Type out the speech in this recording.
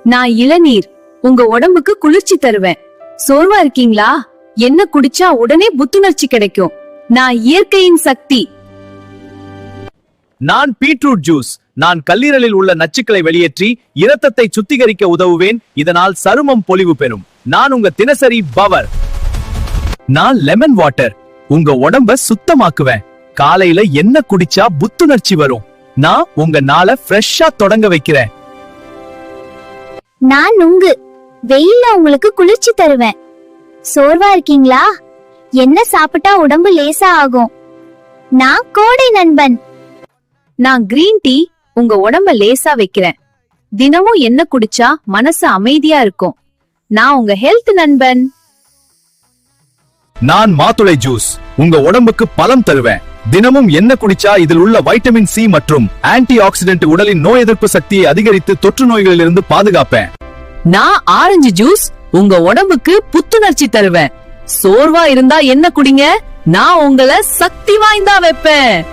நான் இளநீர், உங்க உடம்புக்கு குளிர்ச்சி தருவேன். சோர்வா இருக்கீங்களா? என்ன குடிச்சா உடனே புத்துணர்ச்சி கிடைக்கும். நான் இயற்கையின் சக்தி. நான் பீட்ரூட் ஜூஸ். நான் கல்லீரலில் உள்ள நச்சுக்களை வெளியேற்றி இரத்தத்தை சுத்திகரிக்க உதவுவேன். இதனால் சருமம் பொலிவு பெறும். நான் உங்க தினசரி பவர். நான் லெமன் வாட்டர். உங்க உடம்ப சுத்தமாக்குவேன். காலையில என்ன குடிச்சா புத்துணர்ச்சி வரும். நான் உங்க நாளை ஃப்ரெஷ்ஷா தொடங்க வைக்கிறேன். நான் நுங்கு. வெயில்ல உங்களுக்கு குளிர்ச்சி தருவேன். சோர்வா இருக்கீங்களா? என்ன சாப்பிட்டா உடம்பு லேசா ஆகும். நான் கோடை நண்பன். நான் கிரீன் டீ. உங்க உடம்ப லேசா வைக்கிறேன். தினமும் என்ன குடிச்சா மனசு அமைதியா இருக்கும். நான் உங்க ஹெல்த் நண்பன். நான் மாதுளை ஜூஸ். உங்க உடம்புக்கு பலம் தருவேன். தினமும் என்ன குடிச்சா இதில் உள்ள வைட்டமின் சி மற்றும் ஆன்டி ஆக்சிடென்ட் உடலின் நோய் எதிர்ப்பு சக்தியை அதிகரித்து தொற்று நோய்களிலிருந்து பாதுகாப்பேன். நான் ஆரஞ்சு ஜூஸ். உங்க உடம்புக்கு புத்துணர்ச்சி தருவேன். சோர்வா இருந்தா என்ன குடிங்க, நான் உங்களை சக்தி வாய்ந்தா வைப்பேன்.